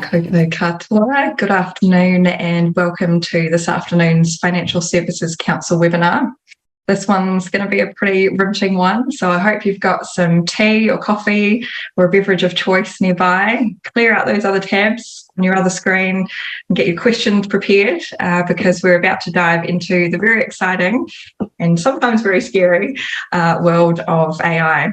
Koutou katoa. Good afternoon and welcome to this afternoon's Financial Services Council webinar. This one's going to be a pretty riveting one, so I hope you've got some tea or coffee or a beverage of choice nearby. Clear out those other tabs on your other screen and get your questions prepared because we're about to dive into the very exciting and sometimes very scary world of AI.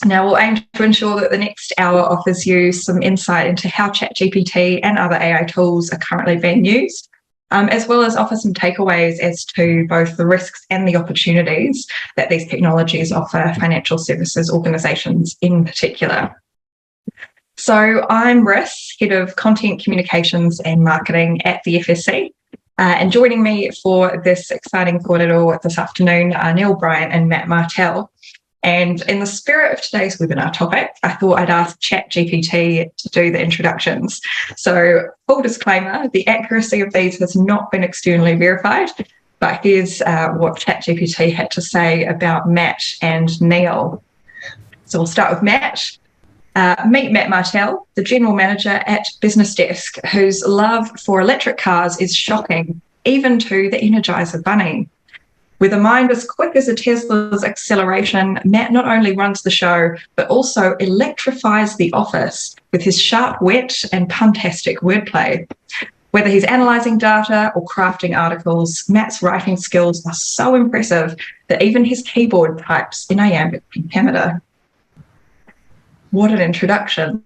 Now, we'll aim to ensure that the next hour offers you some insight into how ChatGPT and other AI tools are currently being used, as well as offer some takeaways as to both the risks and the opportunities that these technologies offer financial services organisations in particular. So I'm Riss, Head of Content Communications and Marketing at the FSC. And joining me for this exciting kōrero this afternoon are Neil Bryant and Matt Martel. And in the spirit of today's webinar topic, I thought I'd ask ChatGPT to do the introductions. So, full disclaimer, the accuracy of these has not been externally verified, but here's what ChatGPT had to say about Matt and Neil. So we'll start with Matt. Meet Matt Martel, the General Manager at Business Desk, whose love for electric cars is shocking, even to the Energizer Bunny. With a mind as quick as a Tesla's acceleration, Matt not only runs the show, but also electrifies the office with his sharp wit and puntastic wordplay. Whether he's analysing data or crafting articles, Matt's writing skills are so impressive that even his keyboard types in iambic pentameter. What an introduction.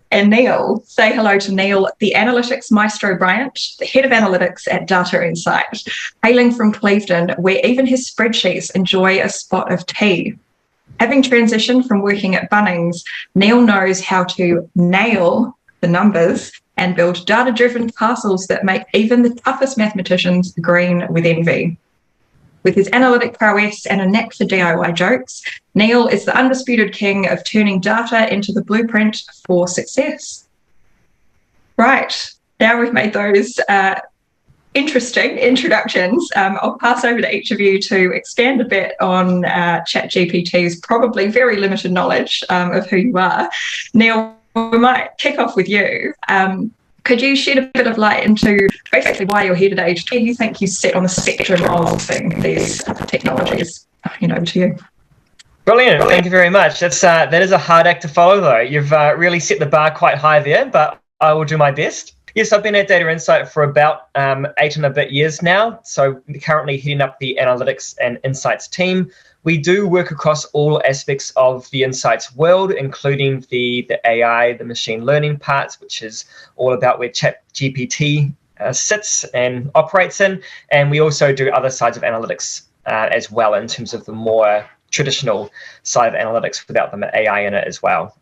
And Neil, say hello to Neil, the analytics maestro Bryant, the head of analytics at Data Insight, hailing from Clevedon, where even his spreadsheets enjoy a spot of tea. Having transitioned from working at Bunnings, Neil knows how to nail the numbers and build data-driven castles that make even the toughest mathematicians green with envy. With his analytic prowess and a knack for DIY jokes, Neil is the undisputed king of turning data into the blueprint for success. Right, now we've made those interesting introductions. I'll pass over to each of you to expand a bit on ChatGPT's probably very limited knowledge of who you are. Neil, we might kick off with you. Could you shed a bit of light into basically why you're here today? Where do you think you sit on the spectrum of these technologies? Over to you. Brilliant. Thank you very much. That is a hard act to follow, though. You've really set the bar quite high there, but I will do my best. Yes, I've been at Data Insight for about 8 and a bit years now. So currently heading up the analytics and insights team. We do work across all aspects of the insights world, including the AI, the machine learning parts, which is all about where ChatGPT sits and operates in. And we also do other sides of analytics as well, in terms of the more traditional side of analytics without the AI in it as well.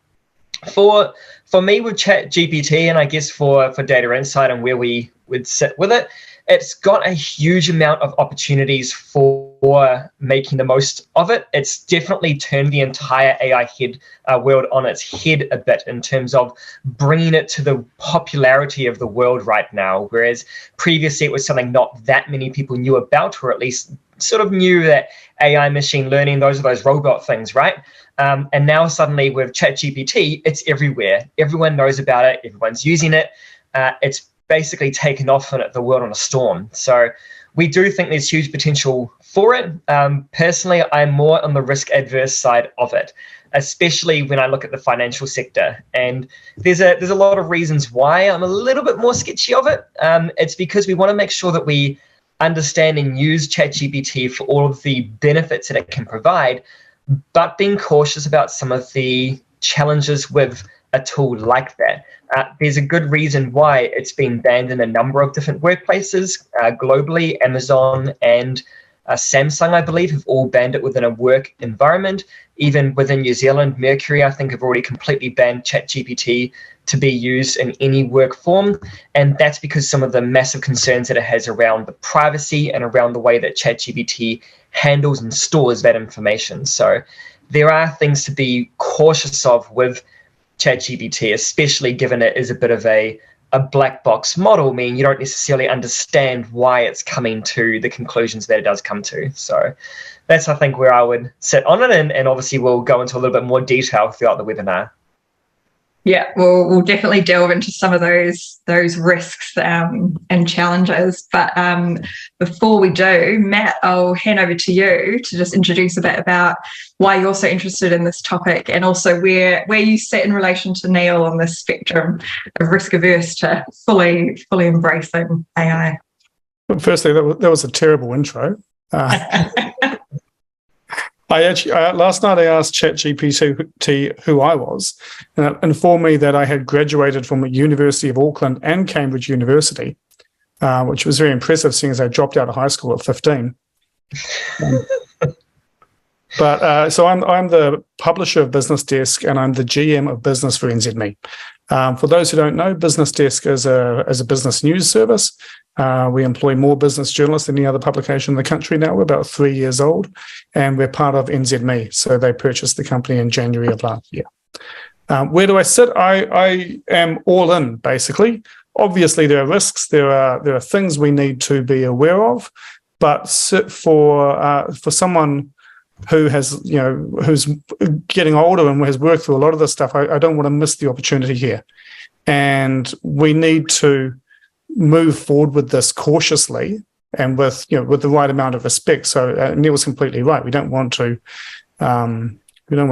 For me with ChatGPT, and I guess for Data Insight and where we would sit with it, it's got a huge amount of opportunities for making the most of it. It's definitely turned the entire AI world on its head a bit in terms of bringing it to the popularity of the world right now, whereas previously it was something not that many people knew about, or at least sort of knew that AI, machine learning, those are those robot things, right? And now suddenly with ChatGPT, it's everywhere. Everyone knows about it. Everyone's using it. It's basically taken off in the world on a storm. So we do think there's huge potential for it. Personally, I'm more on the risk adverse side of it, especially when I look at the financial sector. And there's a lot of reasons why I'm a little bit more sketchy of it. It's because we want to make sure that we understand and use ChatGPT for all of the benefits that it can provide, but being cautious about some of the challenges with a tool like that. There's a good reason why it's been banned in a number of different workplaces globally. Amazon and Samsung, I believe, have all banned it within a work environment. Even within New Zealand, Mercury, I think, have already completely banned ChatGPT to be used in any work form. And that's because some of the massive concerns that it has around the privacy and around the way that ChatGPT handles and stores that information. So there are things to be cautious of with ChatGPT, especially given it is a bit of a black box model, meaning you don't necessarily understand why it's coming to the conclusions that it does come to. So that's, I think, where I would sit on it. And obviously we'll go into a little bit more detail throughout the webinar. Yeah, we'll definitely delve into some of those risks and challenges. But before we do, Matt, I'll hand over to you to just introduce a bit about why you're so interested in this topic, and also where you sit in relation to Neil on this spectrum of risk averse to fully embracing AI. Well, firstly, that was a terrible intro. Last night I asked ChatGPT who I was, and it informed me that I had graduated from the University of Auckland and Cambridge University, which was very impressive, seeing as I dropped out of high school at 15. So I'm the publisher of Business Desk, and I'm the GM of Business for NZME. For those who don't know, Business Desk is a business news service. We employ more business journalists than any other publication in the country now. We're about 3 years old, and we're part of NZME. So they purchased the company in January of last year. Where do I sit? I am all in, basically. Obviously, there are risks. There are things we need to be aware of. But for someone who has, who's getting older and has worked through a lot of this stuff, I don't want to miss the opportunity here. And we need to move forward with this cautiously and with the right amount of respect. So Neil was completely right. We don't want to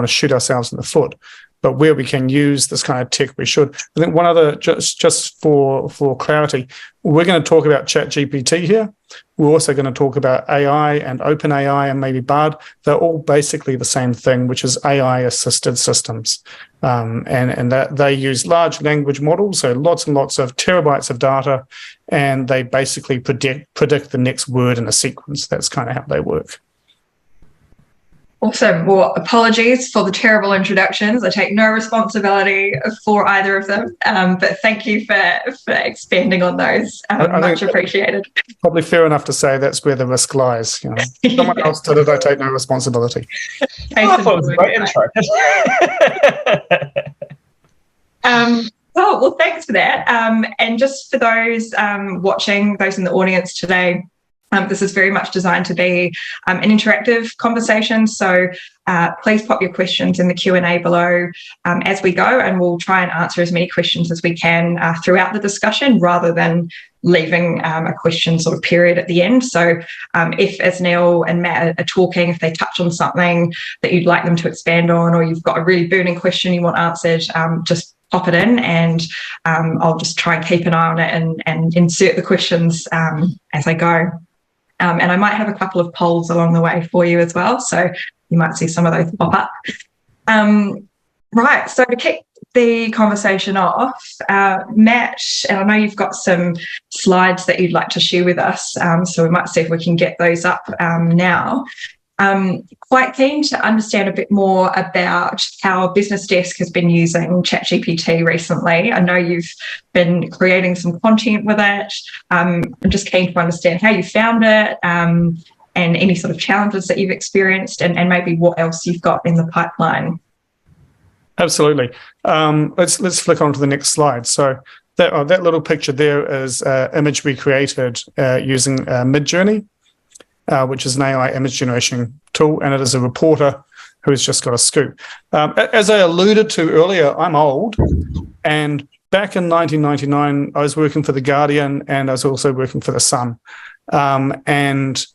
shoot ourselves in the foot, but where we can use this kind of tech, we should. I think one other, just for clarity, we're going to talk about ChatGPT here. We're also going to talk about AI and OpenAI and maybe Bard. They're all basically the same thing, which is AI-assisted systems. And that they use large language models, so lots and lots of terabytes of data, and they basically predict the next word in a sequence. That's kind of how they work. Awesome. Well, apologies for the terrible introductions. I take no responsibility for either of them, but thank you for expanding on those. Much appreciated. Probably fair enough to say that's where the risk lies. Someone else did it, I take no responsibility. I thought it was a great intro. Well, thanks for that. And just for those watching, those in the audience today, this is very much designed to be an interactive conversation. So please pop your questions in the Q&A below as we go, and we'll try and answer as many questions as we can throughout the discussion, rather than leaving a question sort of period at the end. So if, as Neil and Matt are talking, if they touch on something that you'd like them to expand on, or you've got a really burning question you want answered, just pop it in, and I'll just try and keep an eye on it and insert the questions as I go. And I might have a couple of polls along the way for you as well, so you might see some of those pop up. Right, so to kick the conversation off, Matt, and I know you've got some slides that you'd like to share with us, so we might see if we can get those up now. Quite keen to understand a bit more about how Business Desk has been using ChatGPT recently. I know you've been creating some content with it. I'm just keen to understand how you found it, and any sort of challenges that you've experienced, and maybe what else you've got in the pipeline. Absolutely. Let's flick on to the next slide. So that little picture there is image we created using Midjourney, which is an AI image generation tool, and it is a reporter who's just got a scoop. As I alluded to earlier, I'm old, and back in 1999, I was working for The Guardian, and I was also working for The Sun. And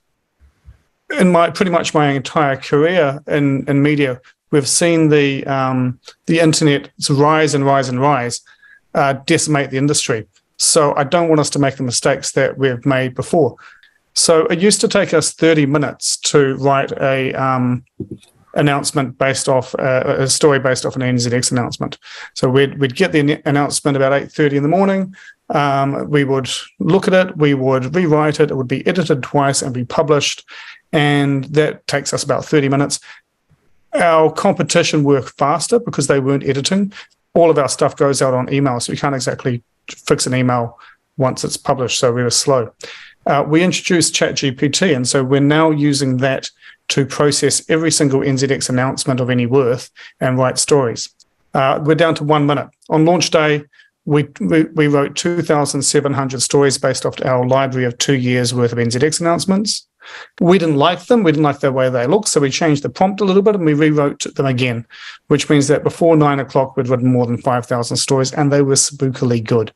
in pretty much my entire career in media, we've seen the internet's rise and rise and rise decimate the industry. So I don't want us to make the mistakes that we've made before. So it used to take us 30 minutes to write a announcement based off a story based off an NZX announcement. So we'd get the announcement about 8:30 in the morning. We would look at it, we would rewrite it, it would be edited twice and be published, and that takes us about 30 minutes. Our competition worked faster because they weren't editing. All of our stuff goes out on email, so we can't exactly fix an email once it's published, so we were slow. We introduced ChatGPT, and so we're now using that to process every single NZX announcement of any worth and write stories. We're down to 1 minute. On launch day, we wrote 2,700 stories based off our library of 2 years worth of NZX announcements. We didn't like them. We didn't like the way they looked. So we changed the prompt a little bit and we rewrote them again, which means that before 9 o'clock, we'd written more than 5,000 stories, and they were spookily good.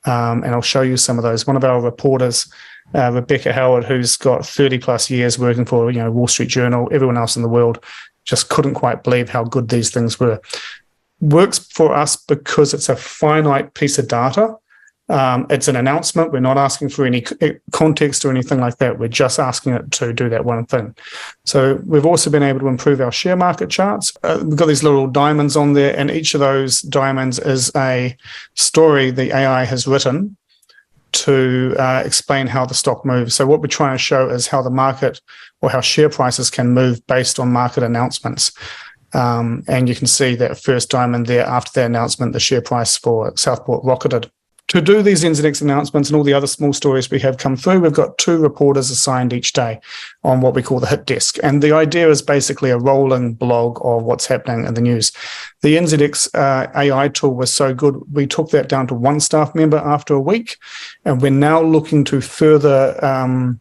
And I'll show you some of those. One of our reporters, Rebecca Howard, who's got 30 plus years working for Wall Street Journal, everyone else in the world, just couldn't quite believe how good these things were. Works for us because it's a finite piece of data. It's an announcement. We're not asking for any context or anything like that. We're just asking it to do that one thing. So we've also been able to improve our share market charts. We've got these little diamonds on there, and each of those diamonds is a story the AI has written to explain how the stock moves. So what we're trying to show is how the market or how share prices can move based on market announcements. And you can see that first diamond there. After the announcement, the share price for Southport rocketed. To do these NZX announcements and all the other small stories we have come through, we've got 2 reporters assigned each day on what we call the hit desk. And the idea is basically a rolling blog of what's happening in the news. The NZX AI tool was so good, we took that down to 1 staff member after a week. And we're now looking to further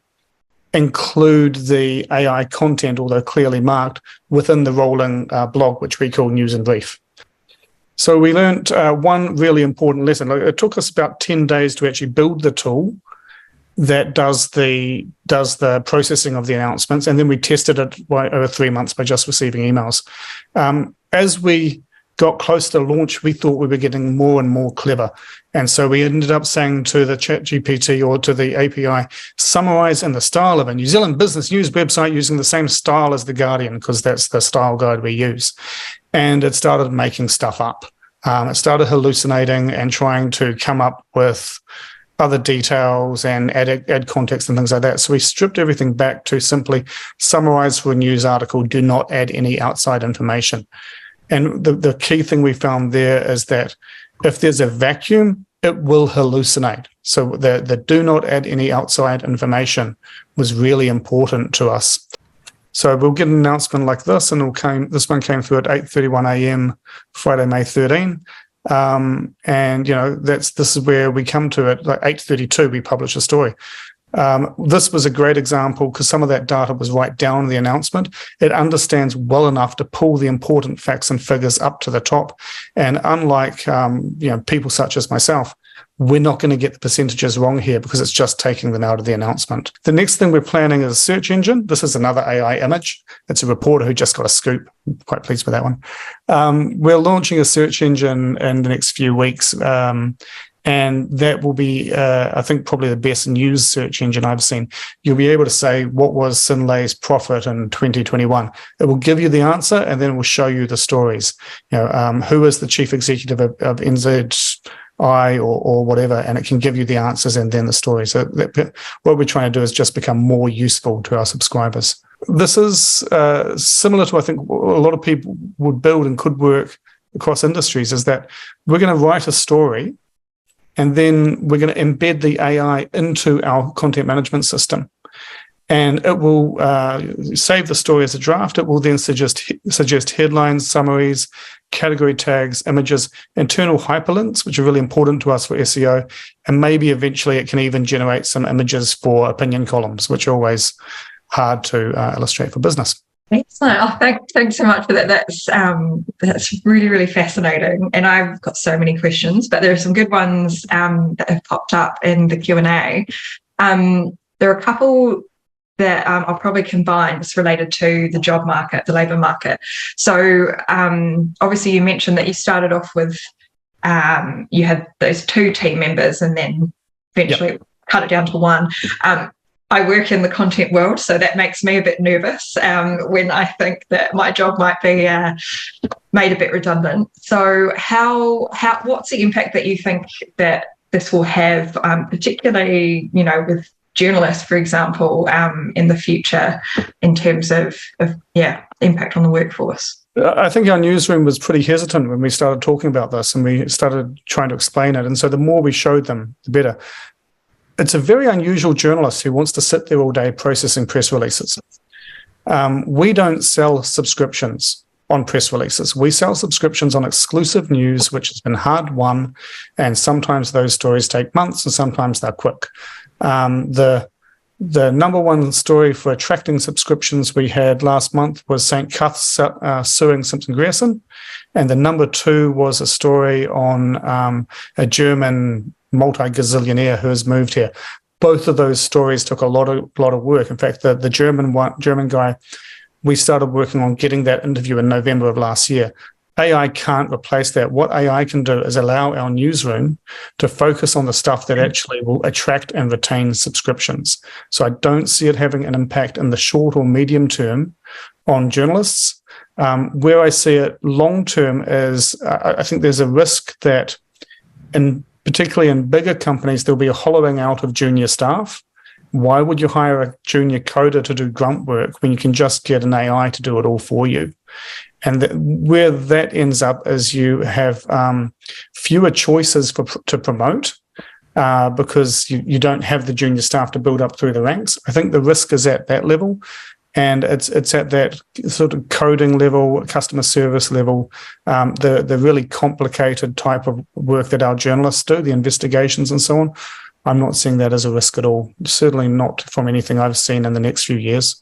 include the AI content, although clearly marked, within the rolling blog, which we call News and Brief. So we learned one really important lesson. It took us about 10 days to actually build the tool that does the processing of the announcements, and then we tested it over 3 months by just receiving emails. As we got close to launch, we thought we were getting more and more clever. And so we ended up saying to the ChatGPT or to the API, summarize in the style of a New Zealand business news website using the same style as The Guardian, because that's the style guide we use. And it started making stuff up. It started hallucinating and trying to come up with other details and add context and things like that. So we stripped everything back to simply summarize for a news article, do not add any outside information. And the key thing we found there is that if there's a vacuum, it will hallucinate. So the do not add any outside information was really important to us. So we'll get an announcement like this, and this one came through at 8:31 a.m. Friday, May 13. And this is where we come to it. Like 8:32, we publish a story. This was a great example because some of that data was right down in the announcement. It understands well enough to pull the important facts and figures up to the top. And unlike people such as myself, we're not going to get the percentages wrong here because it's just taking them out of the announcement. The next thing we're planning is a search engine. This is another AI image. It's a reporter who just got a scoop. I'm quite pleased with that one. We're launching a search engine in the next few weeks. And that will be, I think, probably the best news search engine I've seen. You'll be able to say, what was Synlay's profit in 2021? It will give you the answer, and then it will show you the stories. Who is the chief executive of NZI or whatever, and it can give you the answers and then the stories. So what we're trying to do is just become more useful to our subscribers. This is similar to, I think, a lot of people would build and could work across industries, is that we're going to write a story, and then we're going to embed the AI into our content management system. And it will save the story as a draft. It will then suggest headlines, summaries, category tags, images, internal hyperlinks, which are really important to us for SEO. And maybe eventually it can even generate some images for opinion columns, which are always hard to illustrate for business. Excellent. Thanks so much for that. That's really, really fascinating. And I've got so many questions, but there are some good ones that have popped up in the Q&A. There are a couple that I'll probably combine. It's related to the job market, the labour market. So obviously you mentioned that you started off with, you had those 2 team members and then eventually cut it down to 1. I work in the content world, so that makes me a bit nervous when I think that my job might be made a bit redundant. So what's the impact that you think that this will have, particularly, with journalists, for example, in the future, in terms of impact on the workforce? I think our newsroom was pretty hesitant when we started talking about this, and we started trying to explain it. And so the more we showed them, the better. It's a very unusual journalist who wants to sit there all day processing press releases. We don't sell subscriptions on press releases. We sell subscriptions on exclusive news, which has been hard won, and sometimes those stories take months and sometimes they're quick. The The number one story for attracting subscriptions we had last month was St. Cuth's suing Simpson Grierson. And the number two was a story on a German multi-gazillionaire who has moved here. Both of those stories took a lot of work. In fact, the German guy, we started working on getting that interview in November of last year. AI can't replace that. What AI can do is allow our newsroom to focus on the stuff that actually will attract and retain subscriptions. So I don't see it having an impact in the short or medium term on journalists. Where I see it long term is I think there's a risk that, particularly in bigger companies, there'll be a hollowing out of junior staff. Why would you hire a junior coder to do grunt work when you can just get an AI to do it all for you? And where that ends up is you have fewer choices to promote because you don't have the junior staff to build up through the ranks. I think the risk is at that level, and it's at that sort of coding level, customer service level, the really complicated type of work that our journalists do, the investigations and so on. I'm not seeing that as a risk at all. Certainly not from anything I've seen in the next few years.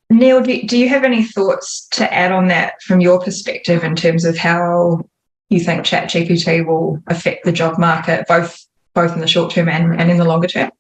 Neil, do you have any thoughts to add on that from your perspective in terms of how you think ChatGPT will affect the job market, both in the short term and in the longer term?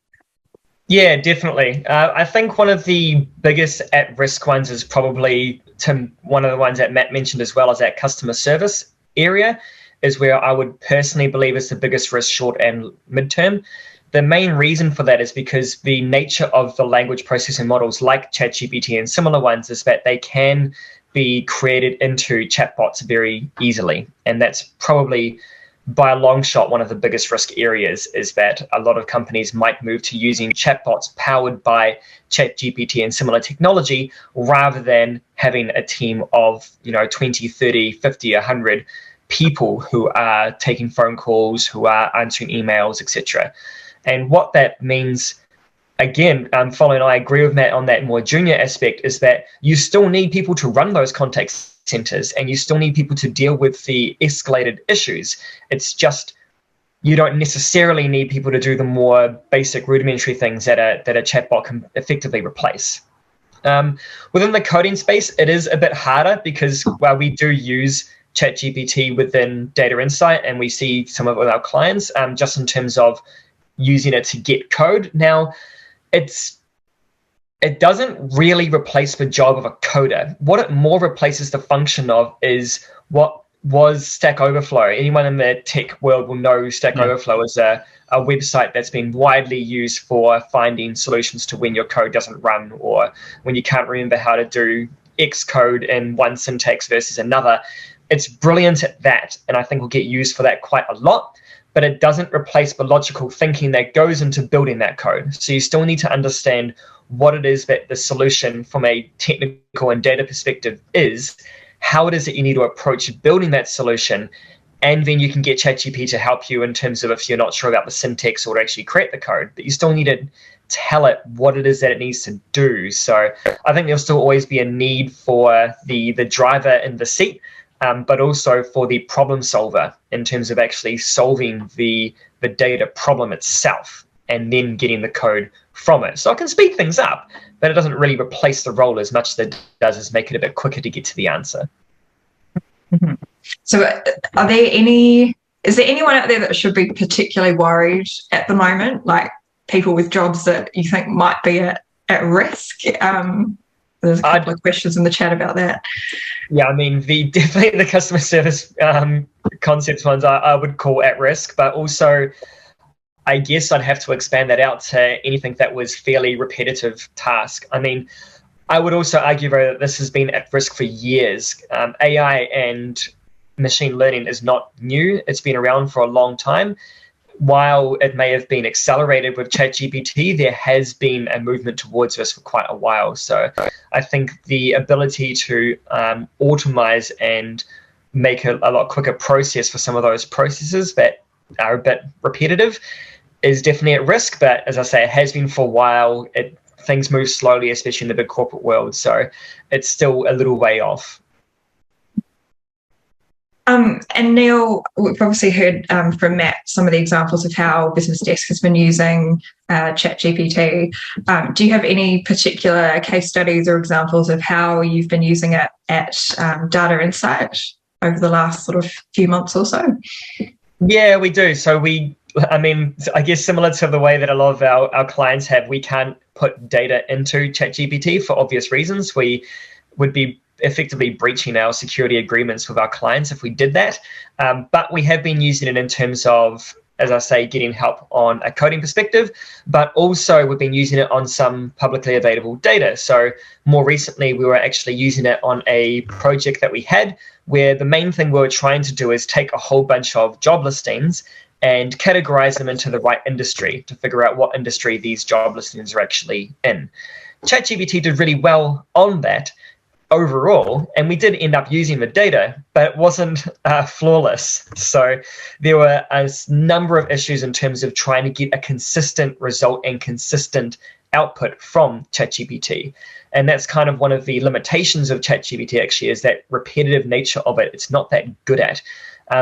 Yeah, definitely. I think one of the biggest at-risk ones is probably, Tim, one of the ones that Matt mentioned as well, is that customer service area is where I would personally believe is the biggest risk short and midterm. The main reason for that is because the nature of the language processing models like ChatGPT and similar ones is that they can be created into chatbots very easily. And that's probably by a long shot one of the biggest risk areas, is that a lot of companies might move to using chatbots powered by ChatGPT and similar technology rather than having a team of 20, 30, 50, 100 people who are taking phone calls, who are answering emails, etc. And what that means, again, following, I agree with Matt on that more junior aspect, is that you still need people to run those contact centers and you still need people to deal with the escalated issues. It's just you don't necessarily need people to do the more basic rudimentary things that a chatbot can effectively replace. Within the coding space, it is a bit harder because while we do use ChatGPT within Data Insight and we see some of it with our clients, just in terms of using it to get code. Now, it doesn't really replace the job of a coder. What it more replaces the function of is what was Stack Overflow. Anyone in the tech world will know Stack Overflow is a website that's been widely used for finding solutions to when your code doesn't run or when you can't remember how to do X code in one syntax versus another. It's brilliant at that, and I think will get used for that quite a lot, but it doesn't replace the logical thinking that goes into building that code. So you still need to understand what it is that the solution from a technical and data perspective is, how it is that you need to approach building that solution, and then you can get ChatGPT to help you in terms of if you're not sure about the syntax or to actually create the code, but you still need to tell it what it is that it needs to do. So I think there'll still always be a need for the driver in the seat, but also for the problem solver in terms of actually solving the data problem itself and then getting the code from it. So it can speed things up, but it doesn't really replace the role as much as it does is make it a bit quicker to get to the answer. Mm-hmm. So is there anyone out there that should be particularly worried at the moment, like people with jobs that you think might be at risk? There's a couple of questions in the chat about that. Yeah, I mean, definitely the customer service concepts ones I would call at risk, but also I guess I'd have to expand that out to anything that was fairly repetitive task. I mean, I would also argue that this has been at risk for years. AI and machine learning is not new. It's been around for a long time. While it may have been accelerated with ChatGPT, there has been a movement towards this for quite a while. So I think the ability to automize and make a lot quicker process for some of those processes that are a bit repetitive is definitely at risk. But as I say, it has been for a while. Things move slowly, especially in the big corporate world. So it's still a little way off. And Neil, we've obviously heard from Matt some of the examples of how Business Desk has been using ChatGPT. Do you have any particular case studies or examples of how you've been using it at Data Insight over the last sort of few months or so? Yeah, we do. So I guess similar to the way that a lot of our clients have, we can't put data into ChatGPT for obvious reasons. We would be effectively breaching our security agreements with our clients if we did that. But we have been using it in terms of, as I say, getting help on a coding perspective, but also we've been using it on some publicly available data. So more recently, we were actually using it on a project that we had where the main thing we were trying to do is take a whole bunch of job listings and categorize them into the right industry to figure out what industry these job listings are actually in. ChatGPT did really well on that overall, and we did end up using the data, but it wasn't flawless. So there were a number of issues in terms of trying to get a consistent result and consistent output from ChatGPT. And that's kind of one of the limitations of ChatGPT actually, is that repetitive nature of it. It's not that good at,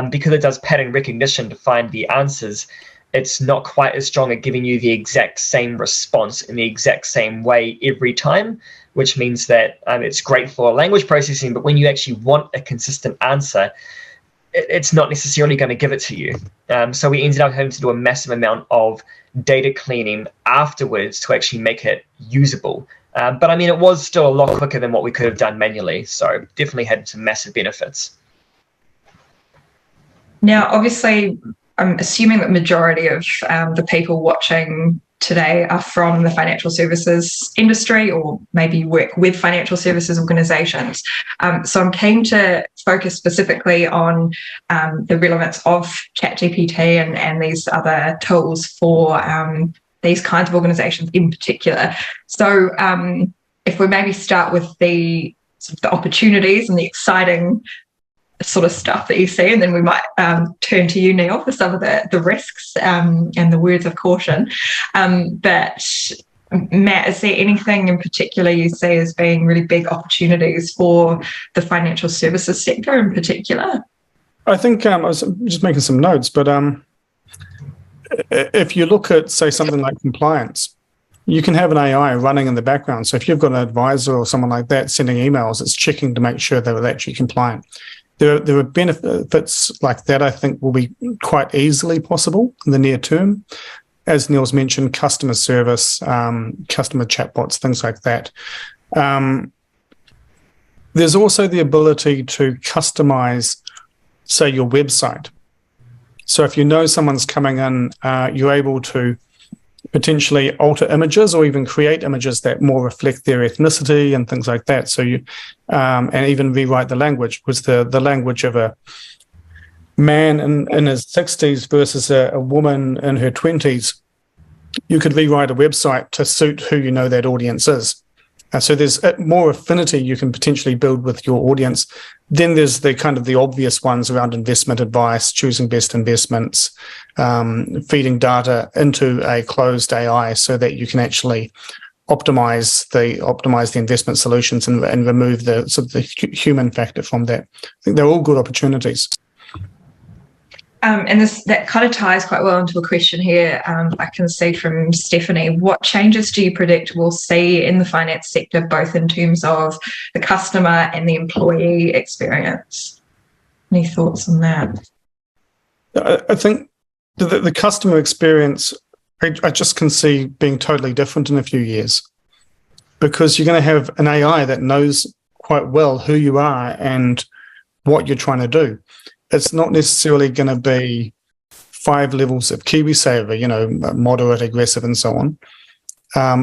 because it does pattern recognition to find the answers. It's not quite as strong at giving you the exact same response in the exact same way every time, which means that it's great for language processing, but when you actually want a consistent answer, it's not necessarily going to give it to you. So we ended up having to do a massive amount of data cleaning afterwards to actually make it usable. But I mean, it was still a lot quicker than what we could have done manually. So definitely had some massive benefits. Now, obviously, I'm assuming that majority of the people watching today are from the financial services industry or maybe work with financial services organisations. So I'm keen to focus specifically on the relevance of ChatGPT and these other tools for these kinds of organisations in particular. So if we maybe start with the opportunities and the exciting sort of stuff that you see, and then we might turn to you, Neil, for some of the risks and the words of caution. But Matt, is there anything in particular you see as being really big opportunities for the financial services sector in particular? I think I was just making some notes, but if you look at, say, something like compliance, you can have an AI running in the background. So if you've got an advisor or someone like that sending emails, it's checking to make sure they're actually compliant. There are benefits like that I think will be quite easily possible in the near term. As Neil's mentioned, customer service, customer chatbots, things like that. There's also the ability to customize, say, your website. So if you know someone's coming in, you're able to potentially alter images or even create images that more reflect their ethnicity and things like that. So you, and even rewrite the language, because the language of a man in his 60s versus a woman in her 20s, you could rewrite a website to suit who you know that audience is. So there's more affinity you can potentially build with your audience. Then there's the kind of the obvious ones around investment advice, choosing best investments, feeding data into a closed AI so that you can actually optimize the investment solutions and remove the sort of the human factor from that. I think they're all good opportunities. And that kind of ties quite well into a question here I can see from Stephanie. What changes do you predict we'll see in the finance sector, both in terms of the customer and the employee experience? Any thoughts on that? I think the customer experience, I just can see being totally different in a few years, because you're going to have an AI that knows quite well who you are and what you're trying to do. It's not necessarily going to be 5 levels of KiwiSaver, moderate, aggressive, and so on,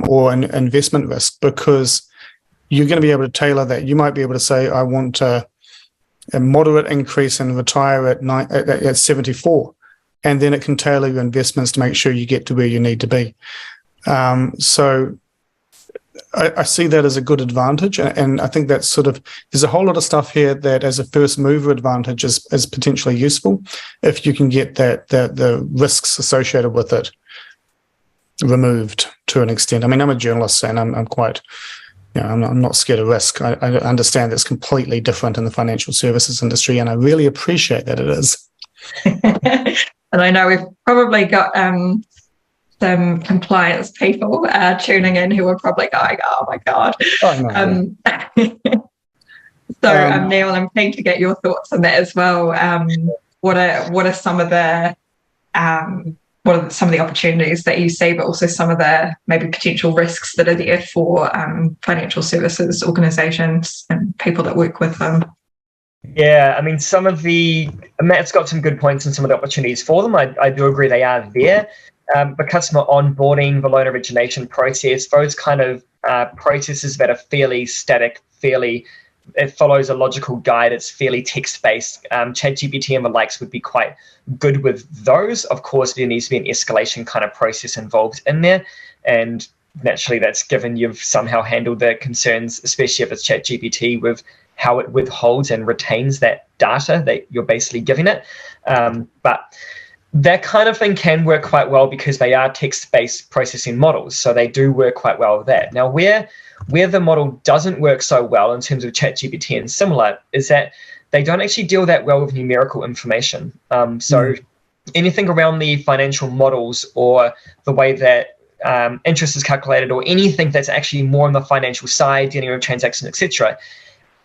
or an investment risk, because you're going to be able to tailor that. You might be able to say, I want a moderate increase and retire at 74, and then it can tailor your investments to make sure you get to where you need to be. So I see that as a good advantage, and I think that's there's a whole lot of stuff here that as a first mover advantage is potentially useful if you can get the risks associated with it removed to an extent. I mean, I'm a journalist and I'm quite I'm not scared of risk. I understand it's completely different in the financial services industry, and I really appreciate that it is. And I know we've probably got some compliance people tuning in who are probably going, "Oh my God." Oh, no, So, Neil, I'm keen to get your thoughts on that as well. What are some of the opportunities that you see, but also some of the maybe potential risks that are there for financial services organisations and people that work with them? Yeah, I mean, Matt's got some good points and some of the opportunities for them. I do agree they are there. The customer onboarding, the loan origination process, those kind of processes that are fairly static, it follows a logical guide, it's fairly text-based. ChatGPT and the likes would be quite good with those. Of course, there needs to be an escalation kind of process involved in there. And naturally, that's given you've somehow handled the concerns, especially if it's ChatGPT, with how it withholds and retains that data that you're basically giving it. But that kind of thing can work quite well because they are text-based processing models. So they do work quite well with that. Now, where the model doesn't work so well in terms of ChatGPT and similar is that they don't actually deal that well with numerical information. So anything around the financial models or the way that interest is calculated or anything that's actually more on the financial side, dealing with transactions, etc.,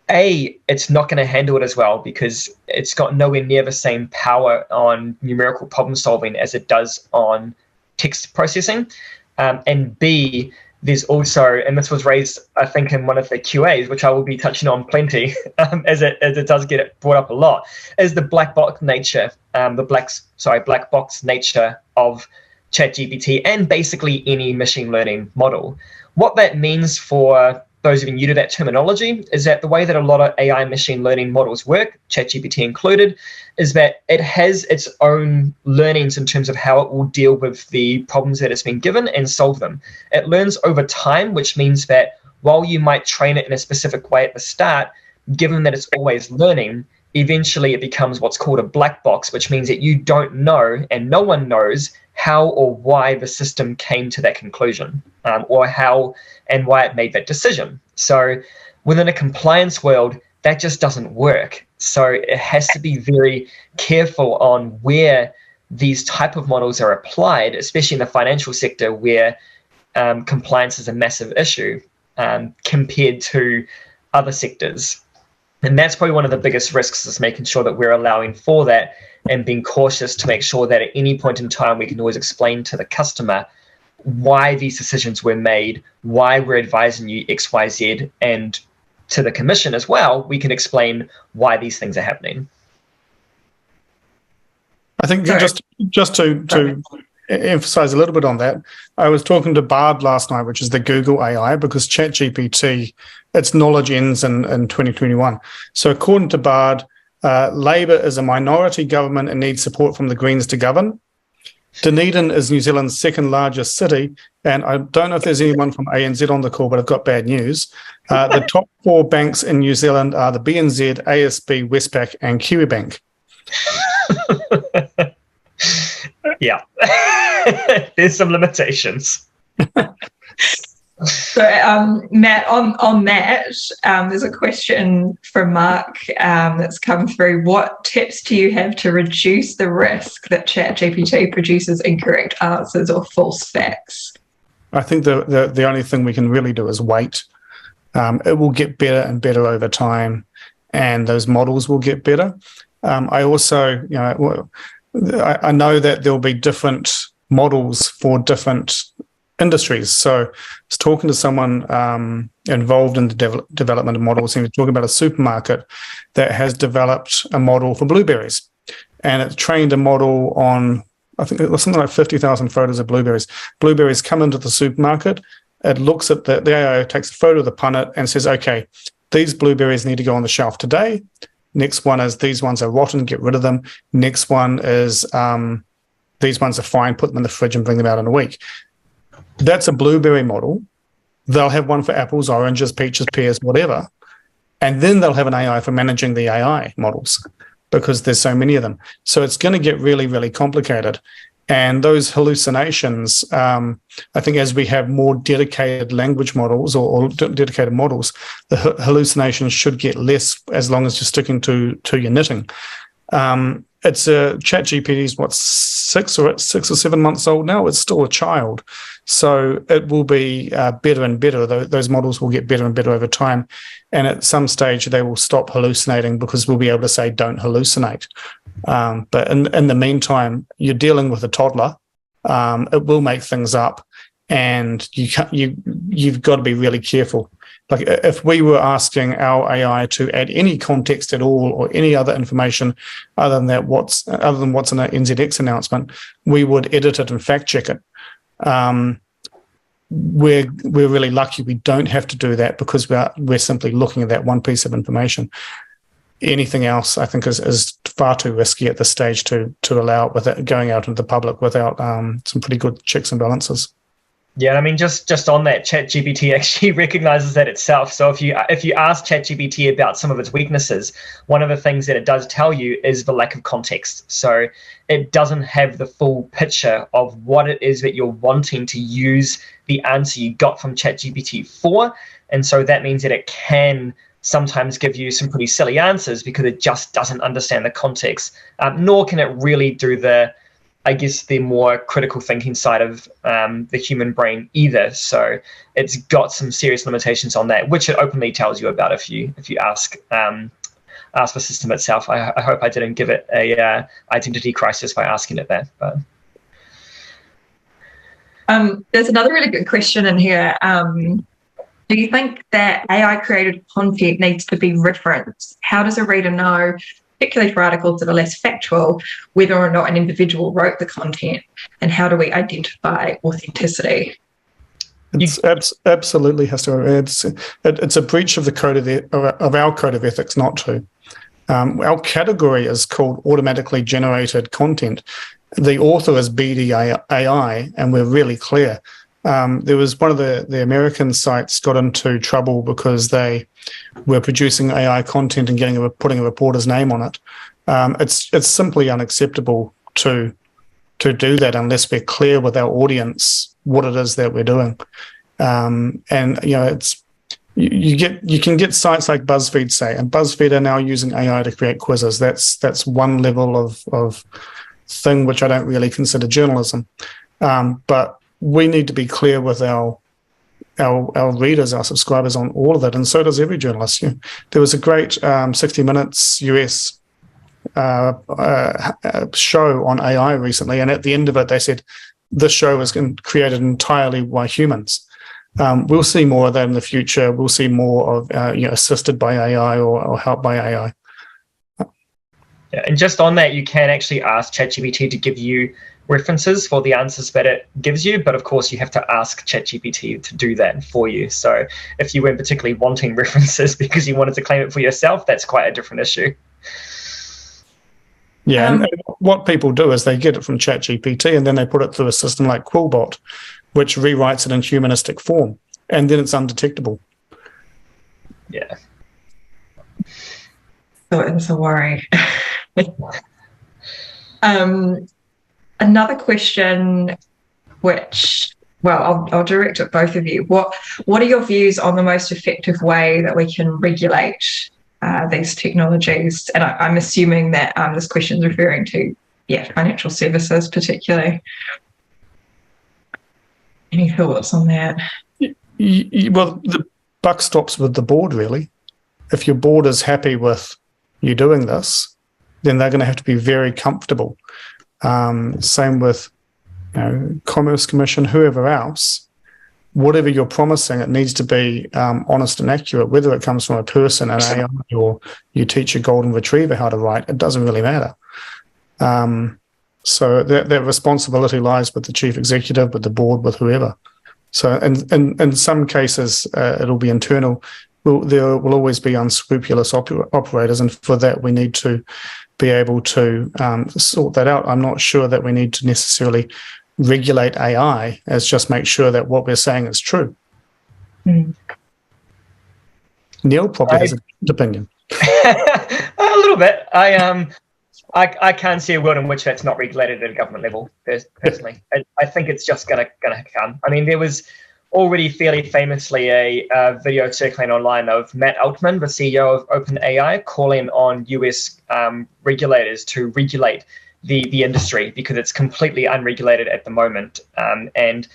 it's not going to handle it as well because it's got nowhere near the same power on numerical problem solving as it does on text processing. And B, there's also, and this was raised, I think, in one of the QAs, which I will be touching on plenty, as it does get brought up a lot, is the black box nature, black box nature of ChatGPT and basically any machine learning model. What that means for those of you new to that terminology is that the way that a lot of AI machine learning models work, ChatGPT included, is that it has its own learnings in terms of how it will deal with the problems that it's been given and solve them. It learns over time, which means that while you might train it in a specific way at the start, given that it's always learning, eventually it becomes what's called a black box, which means that you don't know and no one knows how or why the system came to that conclusion, or how and why it made that decision. So within a compliance world, that just doesn't work. So it has to be very careful on where these type of models are applied, especially in the financial sector where compliance is a massive issue compared to other sectors. And that's probably one of the biggest risks, is making sure that we're allowing for that and being cautious to make sure that at any point in time we can always explain to the customer why these decisions were made, why we're advising you X, Y, Z, and to the commission as well, we can explain why these things are happening. I think just to emphasize a little bit on that, I was talking to Bard last night, which is the Google AI, because ChatGPT, its knowledge ends in 2021. So according to Bard, Labour is a minority government and needs support from the Greens to govern. Dunedin is New Zealand's second largest city, and I don't know if there's anyone from ANZ on the call, but I've got bad news. The top 4 banks in New Zealand are the BNZ, ASB, Westpac, and Kiwibank. Yeah, there's some limitations. So, Matt, on that, there's a question from Mark that's come through. What tips do you have to reduce the risk that ChatGPT produces incorrect answers or false facts? I think the only thing we can really do is wait. It will get better and better over time, and those models will get better. I also, I know that there'll be different models for different industries. So I was talking to someone involved in the development of models, and we were talking about a supermarket that has developed a model for blueberries, and it trained a model on, I think it was something like 50,000 photos of blueberries. Blueberries come into the supermarket, it looks at the AI, takes a photo of the punnet and says, okay, these blueberries need to go on the shelf today. Next one is these ones are rotten, get rid of them. Next one is these ones are fine, put them in the fridge and bring them out in a week. That's a blueberry model. They'll have one for apples, oranges, peaches, pears, whatever. And then they'll have an AI for managing the AI models because there's so many of them. So it's going to get really, really complicated. And those hallucinations, I think as we have more dedicated language models or dedicated models, the hallucinations should get less as long as you're sticking to your knitting. It's ChatGPT is what, 6 or 7 months old now. It's still a child, so it will be better and better. Those models will get better and better over time, and at some stage they will stop hallucinating because we'll be able to say don't hallucinate. But in the meantime, you're dealing with a toddler. It will make things up, and you've got to be really careful. Like if we were asking our AI to add any context at all or any other information other than what's in an NZX announcement, we would edit it and fact check it. We're really lucky we don't have to do that because we're simply looking at that one piece of information. Anything else, I think, is far too risky at this stage to allow it without going out into the public without some pretty good checks and balances. Yeah, I mean, just on that, ChatGPT actually recognizes that itself. So if you ask ChatGPT about some of its weaknesses, one of the things that it does tell you is the lack of context. So it doesn't have the full picture of what it is that you're wanting to use the answer you got from ChatGPT for. And so that means that it can sometimes give you some pretty silly answers because it just doesn't understand the context, nor can it really do the more critical thinking side of the human brain either. So it's got some serious limitations on that, which it openly tells you about if you ask the system itself. I hope I didn't give it a identity crisis by asking it that. But there's another really good question in here. Do you think that AI-created content needs to be referenced? How does a reader know, particularly for articles that are less factual, whether or not an individual wrote the content, and how do we identify authenticity? It's absolutely has to. It's a breach of our code of ethics not to. Our category is called automatically generated content. The author is BDAI, and we're really clear. There was one of the American sites got into trouble because they were producing AI content and putting a reporter's name on it. It's simply unacceptable to do that unless we're clear with our audience what it is that we're doing. And you can get sites like BuzzFeed say, and BuzzFeed are now using AI to create quizzes. That's one level of thing which I don't really consider journalism, but we need to be clear with our readers, our subscribers on all of that, and so does every journalist. Yeah. There was a great 60 Minutes US show on AI recently, and at the end of it, they said this show was created entirely by humans. We'll see more of that in the future. We'll see more of assisted by AI or helped by AI. Yeah, and just on that, you can actually ask ChatGPT to give you references for the answers that it gives you, but of course you have to ask ChatGPT to do that for you. So if you weren't particularly wanting references because you wanted to claim it for yourself, that's quite a different issue. Yeah, and what people do is they get it from ChatGPT and then they put it through a system like Quillbot, which rewrites it in humanistic form, and then it's undetectable. Yeah. So it's a worry. Another question, which, well, I'll direct at both of you. What are your views on the most effective way that we can regulate these technologies? And I'm assuming that this question is referring to, financial services particularly. Any thoughts on that? Well, the buck stops with the board, really. If your board is happy with you doing this, then they're going to have to be very comfortable. Same with Commerce Commission, whoever else. Whatever you're promising, it needs to be honest and accurate. Whether it comes from a person, an AI, or you teach a golden retriever how to write, it doesn't really matter. So that responsibility lies with the chief executive, with the board, with whoever. So in some cases, it'll be internal. There will always be unscrupulous operators, and for that we need to be able to sort that out. I'm not sure that we need to necessarily regulate AI as just make sure that what we're saying is true. Neil probably has a different opinion. A little bit. I can't see a world in which that's not regulated at a government level, personally. I think it's just going to come. I mean, there was already fairly famously a video circulating online of Matt Altman, the CEO of OpenAI, calling on US regulators to regulate the industry because it's completely unregulated at the moment. And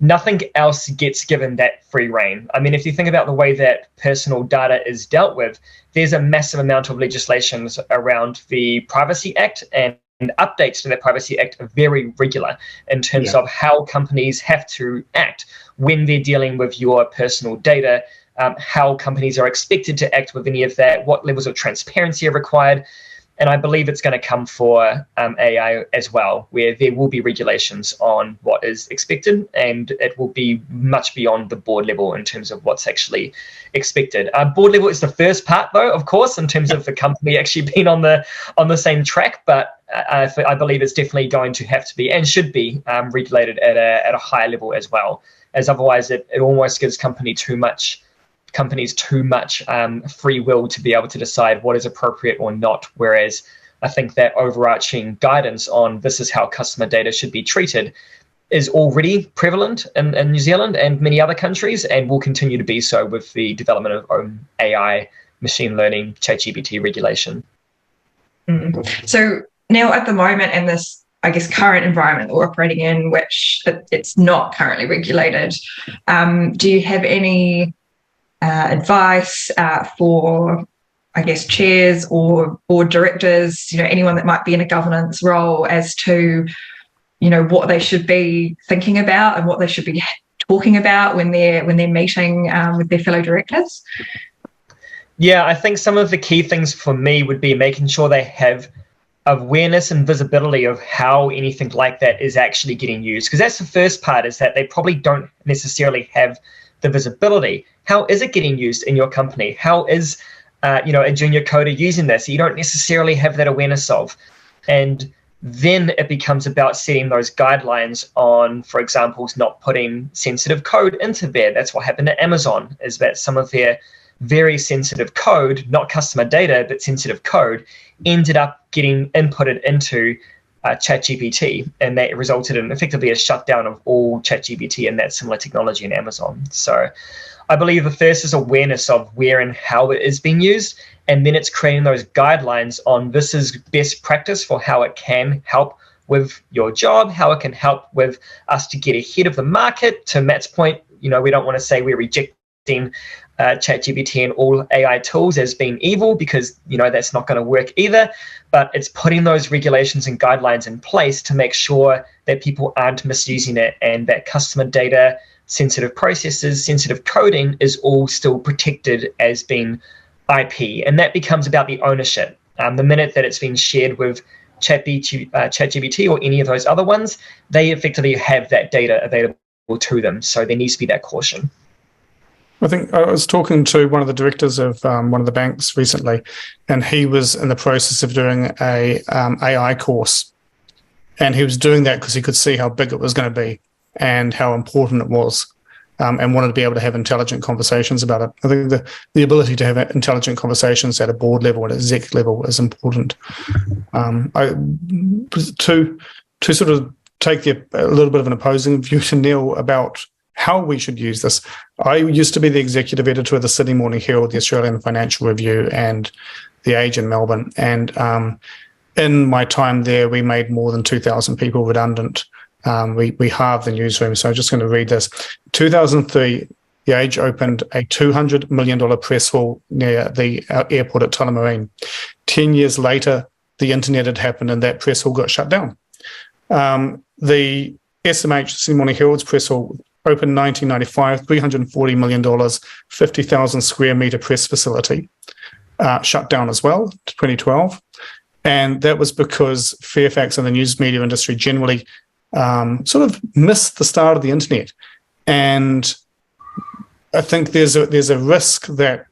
nothing else gets given that free rein. I mean, if you think about the way that personal data is dealt with, there's a massive amount of legislations around the Privacy Act, and updates to the Privacy Act are very regular in terms of how companies have to act when they're dealing with your personal data, how companies are expected to act with any of that, what levels of transparency are required. And I believe it's going to come for AI as well, where there will be regulations on what is expected, and it will be much beyond the board level in terms of what's actually expected. Board level is the first part, though, of course, in terms of the company actually being on the same track. But I believe it's definitely going to have to be and should be regulated at a higher level as well, as otherwise it almost gives companies too much free will to be able to decide what is appropriate or not. Whereas I think that overarching guidance on this is how customer data should be treated is already prevalent in New Zealand and many other countries, and will continue to be so with the development of AI, machine learning, ChatGPT regulation. So now at the moment in this, I guess, current environment that we're operating in, which it's not currently regulated, do you have any advice for, I guess, chairs or board directors, anyone that might be in a governance role as to, what they should be thinking about and what they should be talking about when they're meeting with their fellow directors? Yeah, I think some of the key things for me would be making sure they have awareness and visibility of how anything like that is actually getting used. Because that's the first part, is that they probably don't necessarily have the visibility. How is it getting used in your company? How is a junior coder using this? You don't necessarily have that awareness of. And then it becomes about setting those guidelines on, for example, not putting sensitive code into there. That's what happened at Amazon, is that some of their very sensitive code, not customer data, but sensitive code, ended up getting inputted into ChatGPT, and that resulted in effectively a shutdown of all ChatGPT and that similar technology in Amazon. So I believe the first is awareness of where and how it is being used, and then it's creating those guidelines on this is best practice for how it can help with your job, how it can help with us to get ahead of the market. To Matt's point, we don't want to say we're rejecting ChatGPT and all AI tools as being evil, because that's not going to work either. But it's putting those regulations and guidelines in place to make sure that people aren't misusing it, and that customer data, sensitive processes, sensitive coding is all still protected as being IP. And that becomes about the ownership. The minute that it's been shared with ChatGPT or any of those other ones, they effectively have that data available to them. So there needs to be that caution. I think I was talking to one of the directors of one of the banks recently, and he was in the process of doing a AI course. And he was doing that because he could see how big it was going to be and how important it was, and wanted to be able to have intelligent conversations about it. I think the ability to have intelligent conversations at a board level, at an exec level, is important. To sort of take a little bit of an opposing view to Neil about how we should use this. I used to be the executive editor of the Sydney Morning Herald, the Australian Financial Review, and The Age in Melbourne. And in my time there, we made more than 2,000 people redundant. We halved the newsroom. So I'm just going to read this. 2003, The Age opened a $200 million press hall near the airport at Tullamarine. 10 years later, the internet had happened and that press hall got shut down. The SMH, Sydney Morning Herald's press hall, opened 1995, $340 million, 50,000 square metre press facility, shut down as well, 2012. And that was because Fairfax and the news media industry generally sort of missed the start of the internet. And I think there's a risk that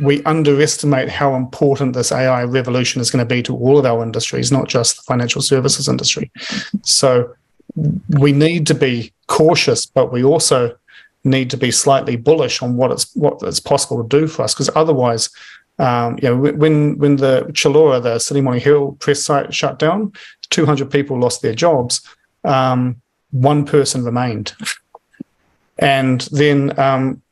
we underestimate how important this AI revolution is going to be to all of our industries, not just the financial services industry. So we need to be cautious, but we also need to be slightly bullish on what it's possible to do for us, because otherwise When the Chilora, the City Morning Herald press site shut down, 200 people lost their jobs. One person remained. And then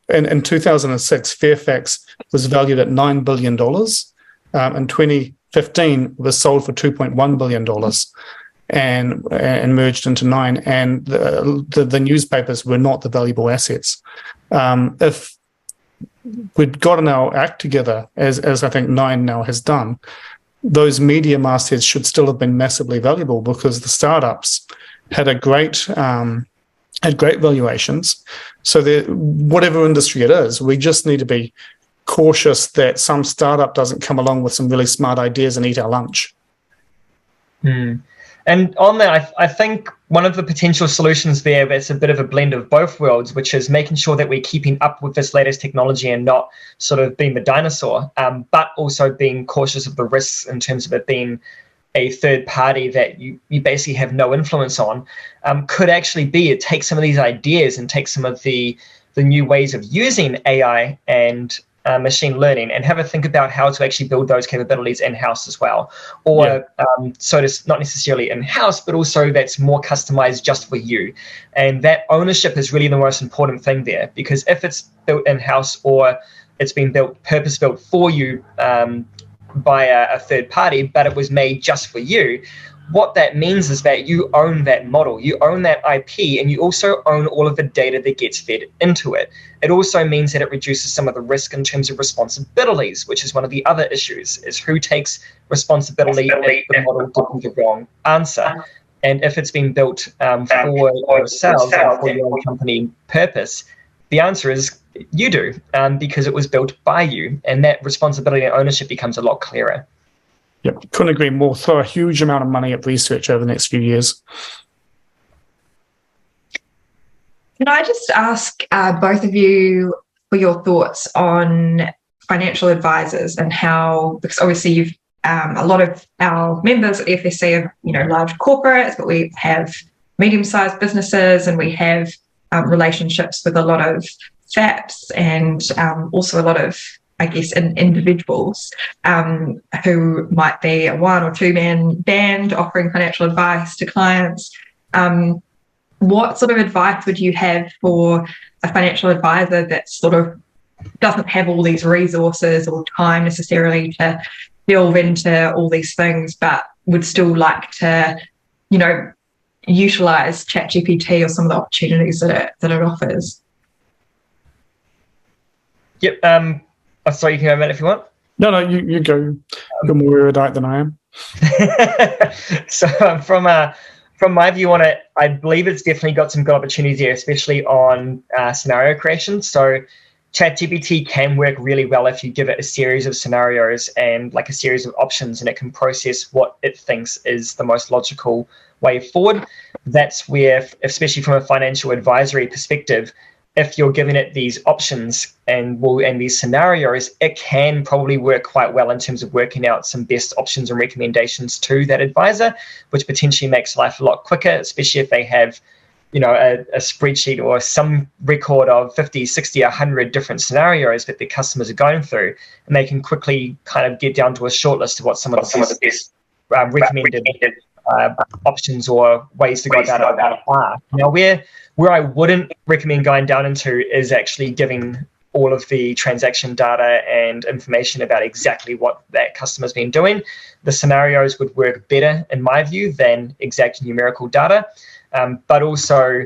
in 2006, Fairfax was valued at $9 billion. In 2015, it was sold for $2.1 billion and merged into Nine. And the newspapers were not the valuable assets. If we'd gotten our act together, as I think Nine now has done, those media mastheads should still have been massively valuable because the startups had great valuations. So whatever industry it is, we just need to be cautious that some startup doesn't come along with some really smart ideas and eat our lunch. And on that, I think one of the potential solutions there that's a bit of a blend of both worlds, which is making sure that we're keeping up with this latest technology and not sort of being the dinosaur, but also being cautious of the risks in terms of it being a third party that you basically have no influence on, could actually be it takes some of these ideas and take some of the new ways of using AI and machine learning and have a think about how to actually build those capabilities in-house as well. Or so it's not necessarily in-house, but also that's more customized just for you. And that ownership is really the most important thing there, because if it's built in-house or it's been purpose-built for you by a third party, but it was made just for you, what that means is that you own that model, you own that IP, and you also own all of the data that gets fed into it. It also means that it reduces some of the risk in terms of responsibilities, which is one of the other issues, is who takes responsibility if the model gives you the wrong answer. And if it's been built for yourselves and for your own company purpose, the answer is you do, because it was built by you, and that responsibility and ownership becomes a lot clearer. Yep, couldn't agree more. Throw a huge amount of money at research over the next few years. Can I just ask both of you for your thoughts on financial advisors and how, because obviously you've a lot of our members at the FSC are large corporates, but we have medium-sized businesses and we have relationships with a lot of FAPs and also a lot of, I guess, individuals who might be a one or two man band offering financial advice to clients. What sort of advice would you have for a financial advisor that sort of doesn't have all these resources or time necessarily to delve into all these things, but would still like to, utilize ChatGPT or some of the opportunities that it offers? Yep. Sorry, you can go a minute if you want. No, you go. You're more erudite than I am. So from my view on it, I believe it's definitely got some good opportunities here, especially on scenario creation. So ChatGPT can work really well if you give it a series of scenarios and like a series of options, and it can process what it thinks is the most logical way forward. That's where, especially from a financial advisory perspective, if you're giving it these options and these scenarios, it can probably work quite well in terms of working out some best options and recommendations to that advisor, which potentially makes life a lot quicker, especially if they have, a spreadsheet or some record of 50, 60, 100 different scenarios that their customers are going through, and they can quickly kind of get down to a short list of what some of the best recommended options or ways to go about it are. Now, where I wouldn't recommend going down into is actually giving all of the transaction data and information about exactly what that customer's been doing. The scenarios would work better, in my view, than exact numerical data. But also,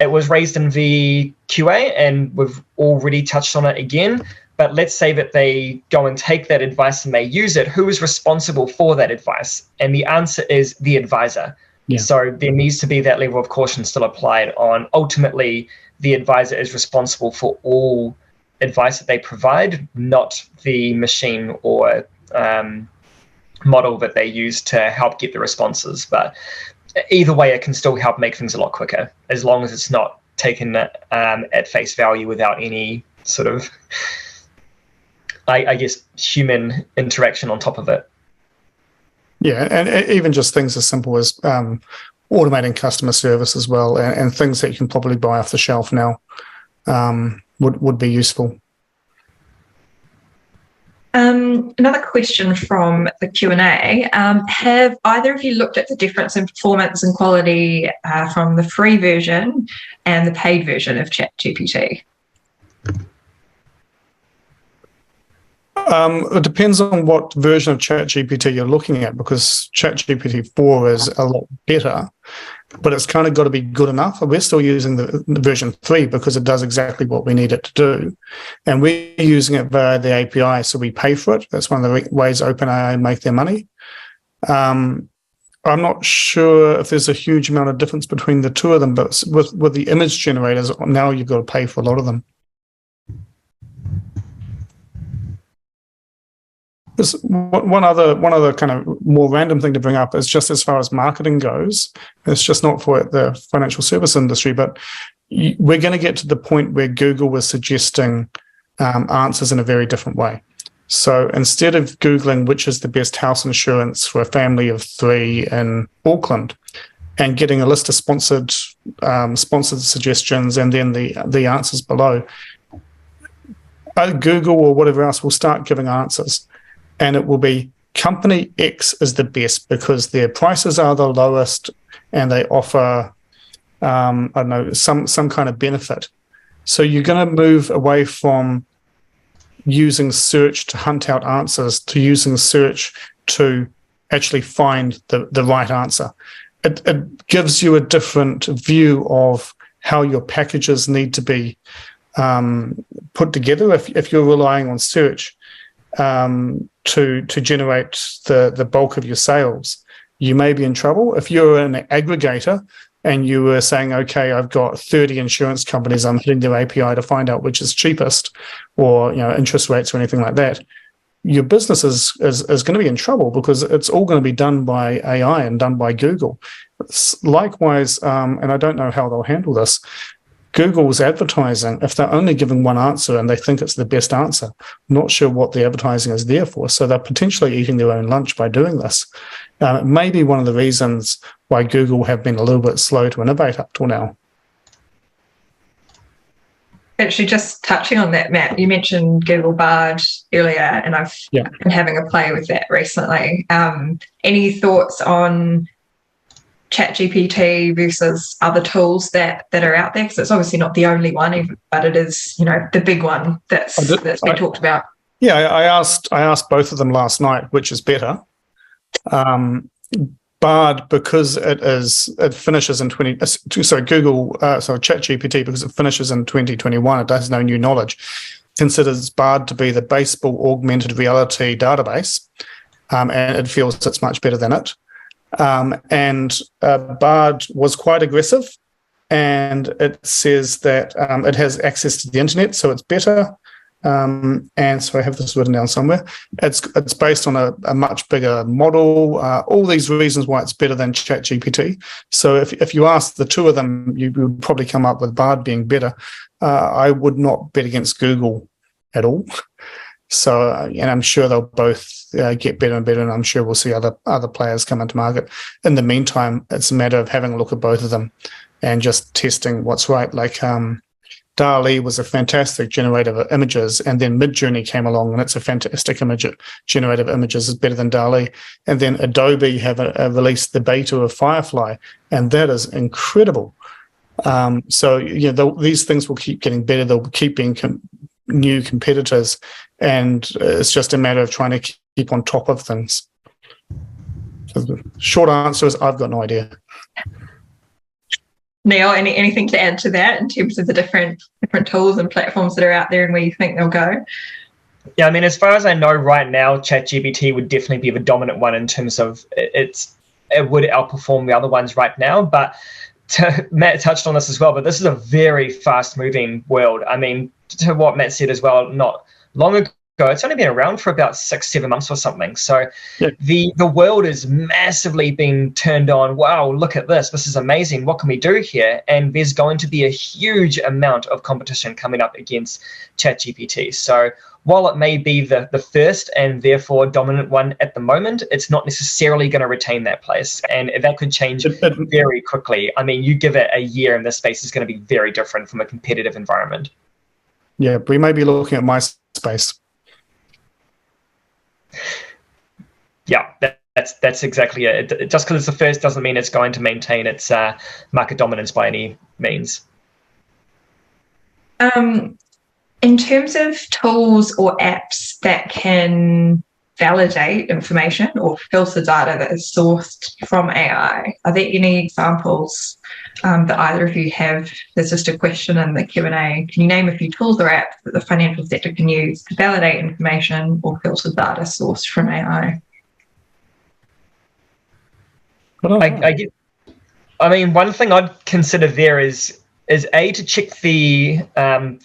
it was raised in the QA, and we've already touched on it again. But let's say that they go and take that advice and they use it. Who is responsible for that advice? And the answer is the advisor. Yeah. So there needs to be that level of caution still applied on, ultimately, the advisor is responsible for all advice that they provide, not the machine or model that they use to help get the responses. But either way, it can still help make things a lot quicker, as long as it's not taken at face value without any sort of, I guess, human interaction on top of it. Yeah, and even just things as simple as automating customer service as well, and things that you can probably buy off the shelf now would be useful. Another question from the Q&A. Have either of you looked at the difference in performance and quality from the free version and the paid version of ChatGPT? It depends on what version of ChatGPT you're looking at, because ChatGPT 4 is a lot better, but it's kind of got to be good enough. We're still using the version 3 because it does exactly what we need it to do. And we're using it via the API, so we pay for it. That's one of the ways OpenAI make their money. I'm not sure if there's a huge amount of difference between the two of them, but with the image generators, now you've got to pay for a lot of them. There's one other kind of more random thing to bring up is just as far as marketing goes. It's just not for the financial service industry, but we're going to get to the point where Google was suggesting answers in a very different way. So instead of Googling which is the best house insurance for a family of 3 in Auckland and getting a list of sponsored suggestions and then the answers below, Google or whatever else will start giving answers. And it will be company X is the best because their prices are the lowest and they offer, I don't know, some kind of benefit. So you're going to move away from using search to hunt out answers to using search to actually find the right answer. It gives you a different view of how your packages need to be put together if you're relying on search to generate the bulk of your sales. You may be in trouble. If you're an aggregator and you were saying, okay, I've got 30 insurance companies, I'm hitting their API to find out which is cheapest, or interest rates or anything like that, your business is going to be in trouble because it's all going to be done by AI and done by Google. Likewise, and I don't know how they'll handle this, Google's advertising, if they're only giving one answer and they think it's the best answer, I'm not sure what the advertising is there for. So they're potentially eating their own lunch by doing this. It may be one of the reasons why Google have been a little bit slow to innovate up till now. Actually, just touching on that, Matt, you mentioned Google Bard earlier, and I've been having a play with that recently. Any thoughts on ChatGPT versus other tools that are out there? Because it's obviously not the only one, but it is, the big one that's been talked about. Yeah, I asked both of them last night, which is better. Bard, because it finishes in ChatGPT, because it finishes in 2021, it has no new knowledge, considers Bard to be the baseball augmented reality database, and it feels it's much better than it. And Bard was quite aggressive, and it says that it has access to the internet, so it's better. And so I have this written down somewhere. It's based on a much bigger model. All these reasons why it's better than ChatGPT. So if you ask the two of them, you would probably come up with Bard being better. I would not bet against Google at all. So, and I'm sure they'll both get better and better, and I'm sure we'll see other players come into market. In the meantime, it's a matter of having a look at both of them and just testing what's right. Like DALL-E was a fantastic generator of images, and then Midjourney came along, and it's a fantastic generator of images. It's better than DALL-E. And then Adobe have released the beta of Firefly, and that is incredible. So these things will keep getting better. They'll keep being new competitors, and it's just a matter of trying to keep on top of things. So the short answer is I've got no idea. Neil, anything to add to that in terms of the different tools and platforms that are out there and where you think they'll go? Yeah, I mean, as far as I know right now, ChatGPT would definitely be the dominant one in terms of it would outperform the other ones right now. But Matt touched on this as well, but this is a very fast-moving world. I mean, to what Matt said as well, not long ago, it's only been around for about 6-7 months or something. So the world is massively being turned on. Wow, look at this. This is amazing. What can we do here? And there's going to be a huge amount of competition coming up against ChatGPT. So while it may be the first and therefore dominant one at the moment, it's not necessarily going to retain that place. And that could change very quickly. I mean, you give it a year and this space is going to be very different from a competitive environment. Yeah, we may be looking at MySpace. Yeah, that's exactly it. Just because it's the first doesn't mean it's going to maintain its market dominance by any means. In terms of tools or apps that can validate information or filter data that is sourced from AI, are there any examples that either of you have? There's just a question in the Q&A. Can you name a few tools or apps that the financial sector can use to validate information or filter data sourced from AI? I mean, one thing I'd consider there is to check the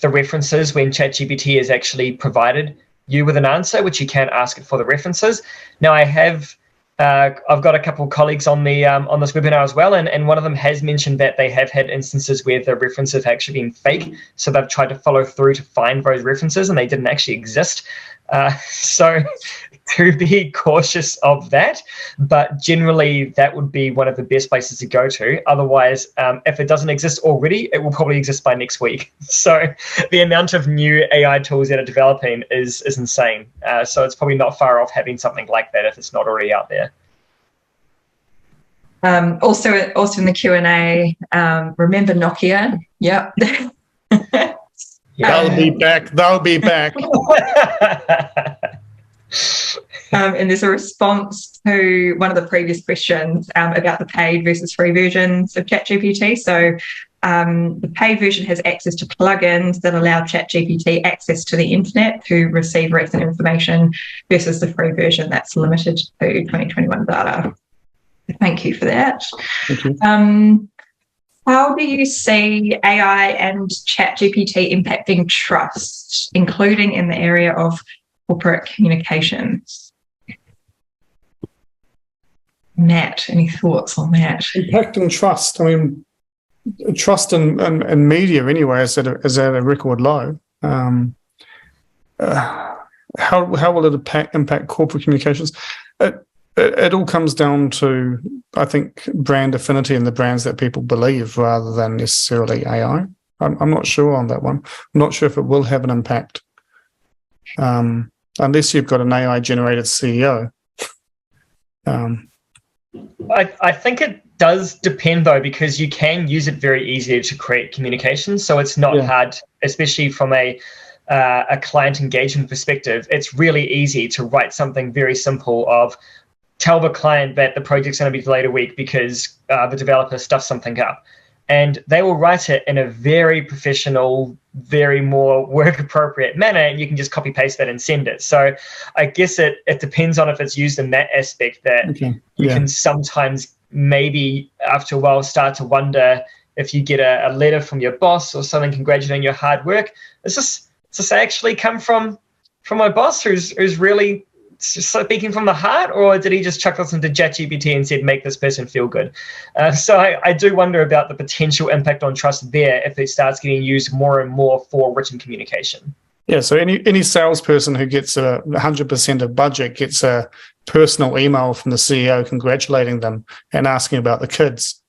references when ChatGPT has actually provided you with an answer, which you can ask it for the references. Now, I've got a couple of colleagues on this webinar as well, and one of them has mentioned that they have had instances where the references have actually been fake, so they've tried to follow through to find those references, and they didn't actually exist. So to be cautious of that, but generally that would be one of the best places to go to. Otherwise, if it doesn't exist already, it will probably exist by next week. So the amount of new AI tools that are developing is insane. So it's probably not far off having something like that if it's not already out there. Also in the Q&A, remember Nokia? Yep. They'll be back. They'll be back. And there's a response to one of the previous questions about the paid versus free versions of ChatGPT. So the paid version has access to plugins that allow ChatGPT access to the internet to receive recent information versus the free version that's limited to 2021 data. Thank you for that. Thank you. How do you see AI and ChatGPT impacting trust, including in the area of corporate communications? Matt, any thoughts on that? Impacting trust. I mean, trust in media anyway is at a record low. How will it impact corporate communications? It all comes down to, I think, brand affinity and the brands that people believe rather than necessarily AI. I'm not sure on that one. I'm not sure if it will have an impact unless you've got an AI-generated CEO. I think it does depend, though, because you can use it very easily to create communication. So it's not hard, especially from a client engagement perspective. It's really easy to write something very simple of, tell the client that the project's going to be delayed a week because the developer stuffed something up. And they will write it in a very professional, very more work-appropriate manner, and you can just copy-paste that and send it. So I guess it depends on if it's used in that aspect that you can sometimes maybe after a while start to wonder if you get a letter from your boss or something congratulating your hard work. Does this actually come from my boss who's really speaking from the heart, or did he just chuck this into ChatGPT and said, make this person feel good? So I do wonder about the potential impact on trust there if it starts getting used more and more for written communication. Yeah, so any salesperson who gets 100% of budget gets a personal email from the CEO congratulating them and asking about the kids.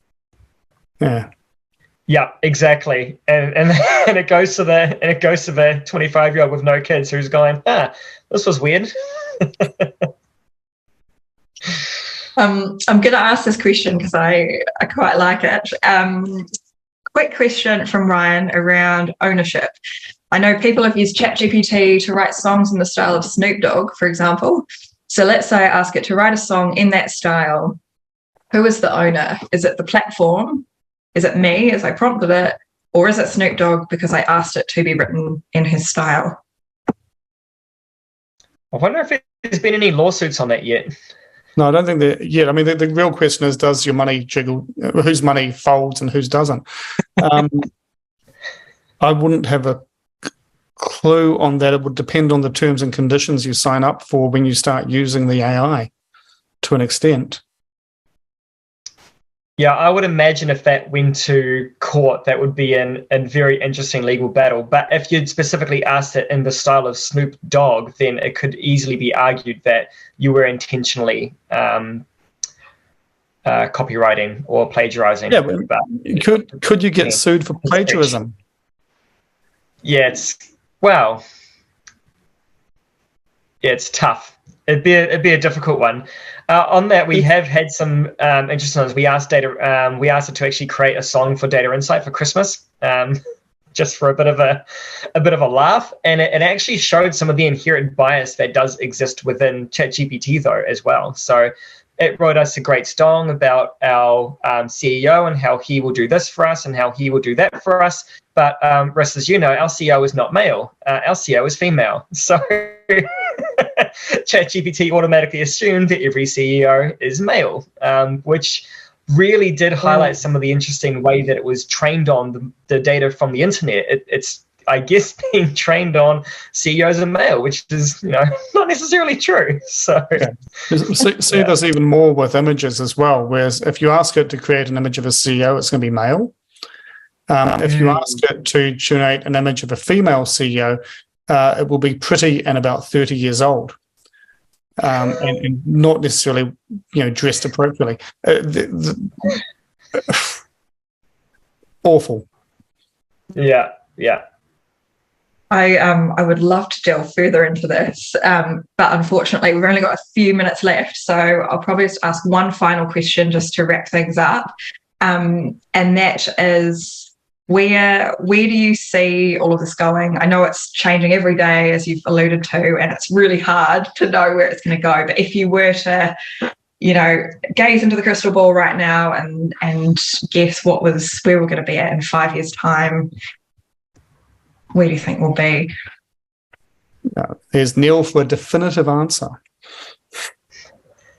Yeah. Yeah, exactly. And it goes to the 25-year-old with no kids who's going, this was weird. I'm going to ask this question because I quite like it. Quick question from Ryan around ownership. I know people have used ChatGPT to write songs in the style of Snoop Dogg, for example. So let's say I ask it to write a song in that style. Who is the owner? Is it the platform? Is it me as I prompted it? Or is it Snoop Dogg because I asked it to be written in his style? I wonder if there's been any lawsuits on that yet. No, I don't think that yet. I mean, the real question is, does your money jiggle? Whose money folds and whose doesn't? I wouldn't have a clue on that. It would depend on the terms and conditions you sign up for when you start using the AI to an extent. Yeah, I would imagine if that went to court, that would be a very interesting legal battle. But if you'd specifically asked it in the style of Snoop Dogg, then it could easily be argued that you were intentionally copywriting or plagiarizing. Yeah, but could you get sued for plagiarism? Yeah, it's tough. It'd be a difficult one. On that, we have had some interesting ones. We asked it to actually create a song for Data Insight for Christmas, just for a bit of a laugh, and it actually showed some of the inherent bias that does exist within ChatGPT though as well. So it wrote us a great song about our CEO and how he will do this for us and how he will do that for us. But rest as you know, our CEO is not male. Our CEO is female. So ChatGPT automatically assumed that every CEO is male, which really did highlight some of the interesting way that it was trained on the data from the internet. It's, I guess, being trained on CEOs are male, which is, not necessarily true. So, see, there's even more with images as well. Whereas if you ask it to create an image of a CEO, it's going to be male. If you ask it to generate an image of a female CEO, it will be pretty and about 30 years old, and not necessarily, dressed appropriately. Awful. Yeah. I would love to delve further into this, but unfortunately we've only got a few minutes left, so I'll probably just ask one final question just to wrap things up, and that is, where do you see all of this going? I know it's changing every day, as you've alluded to, and it's really hard to know where it's going to go, but if you were to gaze into the crystal ball right now and guess where we're going to be at in 5 years' time, where do you think we'll be? There's Neil for a definitive answer.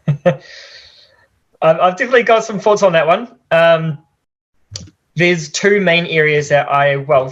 I've definitely got some thoughts on that one. There's two main areas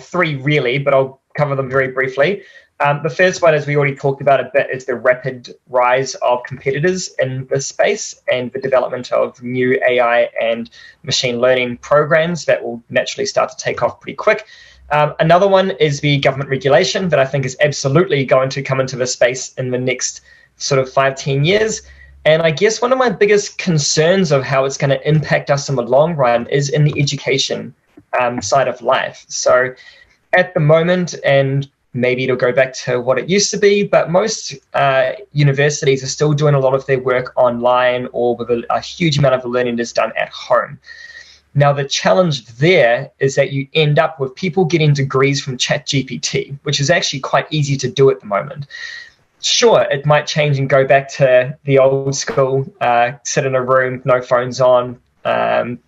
three really, but I'll cover them very briefly. The first one, as we already talked about a bit, is the rapid rise of competitors in this space and the development of new AI and machine learning programs that will naturally start to take off pretty quick. Another one is the government regulation that I think is absolutely going to come into this space in the next sort of 5-10 years. And I guess one of my biggest concerns of how it's going to impact us in the long run is in the education side of life. So at the moment, and maybe it'll go back to what it used to be, but most universities are still doing a lot of their work online, or with a huge amount of the learning is done at home. Now, the challenge there is that you end up with people getting degrees from ChatGPT, which is actually quite easy to do at the moment. Sure, it might change and go back to the old school, sit in a room, no phones on, pen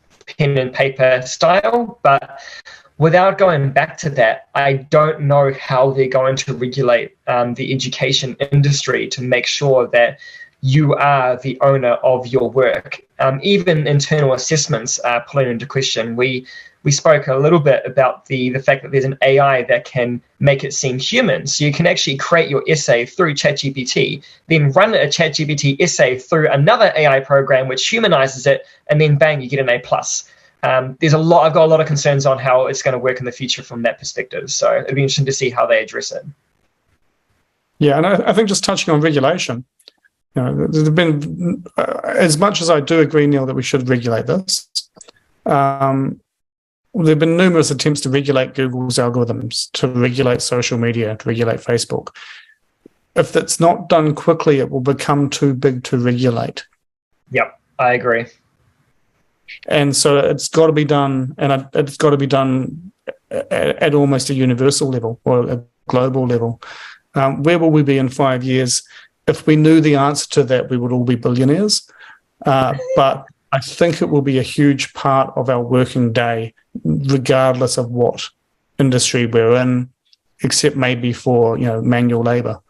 and paper style, but without going back to that, I don't know how they're going to regulate the education industry to make sure that you are the owner of your work. Even internal assessments are put into question. We spoke a little bit about the fact that there's an AI that can make it seem human. So you can actually create your essay through ChatGPT, then run a ChatGPT essay through another AI program which humanizes it, and then bang, you get an A+. I've got a lot of concerns on how it's going to work in the future from that perspective. So it'll be interesting to see how they address it. Yeah, and I think just touching on regulation, there's been, as much as I do agree, Neil, that we should regulate this, there have been numerous attempts to regulate Google's algorithms, to regulate social media, to regulate Facebook. If it's not done quickly, it will become too big to regulate. Yep, I agree. And so it's got to be done, and it's got to be done at almost a universal level or a global level. Where will we be in 5 years? If we knew the answer to that, we would all be billionaires. But I think it will be a huge part of our working day, regardless of what industry we're in, except maybe for manual labor.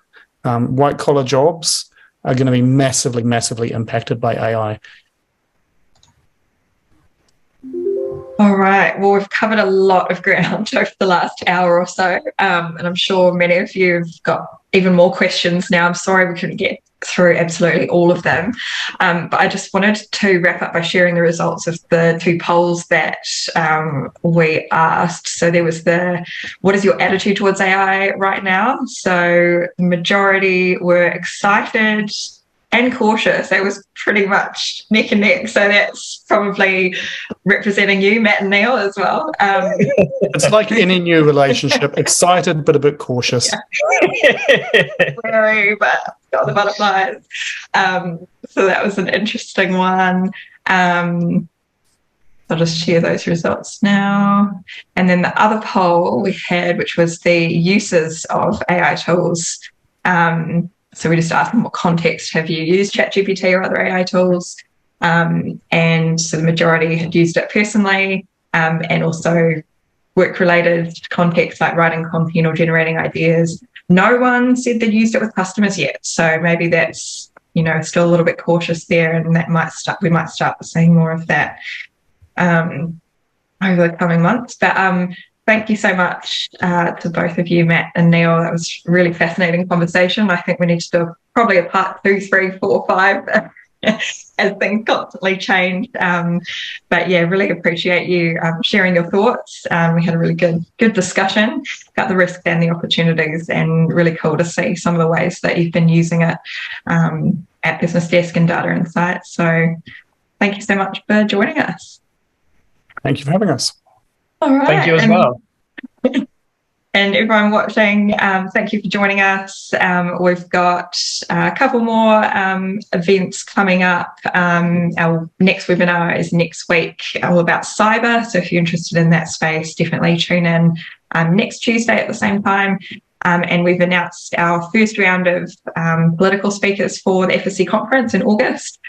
White collar jobs are going to be massively, massively impacted by AI. All right. Well, we've covered a lot of ground over the last hour or so, and I'm sure many of you have got even more questions now. I'm sorry we couldn't get through absolutely all of them, but I just wanted to wrap up by sharing the results of the 2 polls that we asked. So there was what is your attitude towards AI right now? So the majority were excited, and cautious. It was pretty much neck and neck. So that's probably representing you, Matt and Neil, as well. It's like any new relationship, excited but a bit cautious. Very, but got the butterflies. So that was an interesting one. I'll just share those results now. And then the other poll we had, which was the uses of AI tools. So we just asked them, what context have you used ChatGPT or other AI tools? And so the majority had used it personally, and also work-related context like writing content or generating ideas. No one said they'd used it with customers yet. So maybe that's, still a little bit cautious there, and we might start seeing more of that over the coming months. But thank you so much to both of you, Matt and Neil. That was a really fascinating conversation. I think we need to do probably a part 2, 3, 4, 5 as things constantly change. But yeah, really appreciate you sharing your thoughts. We had a really good discussion about the risks and the opportunities, and really cool to see some of the ways that you've been using it at Business Desk and Data Insights. So thank you so much for joining us. Thank you for having us. All right. Thank you as well. And everyone watching, thank you for joining us. We've got a couple more events coming up. Our next webinar is next week, all about cyber. So if you're interested in that space, definitely tune in next Tuesday at the same time. And we've announced our first round of political speakers for the FSC conference in August.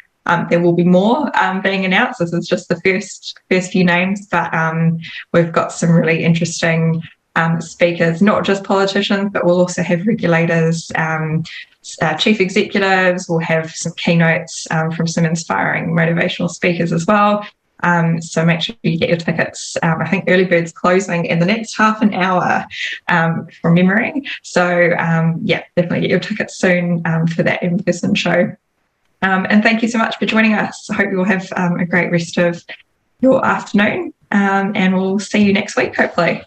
There will be more being announced. This is just the first few names, but we've got some really interesting speakers, not just politicians, but we'll also have regulators, chief executives. We'll have some keynotes from some inspiring motivational speakers as well. So make sure you get your tickets. I think early bird's closing in the next half an hour from memory. So yeah, definitely get your tickets soon for that in-person show. And thank you so much for joining us. I hope you will have a great rest of your afternoon, and we'll see you next week, hopefully.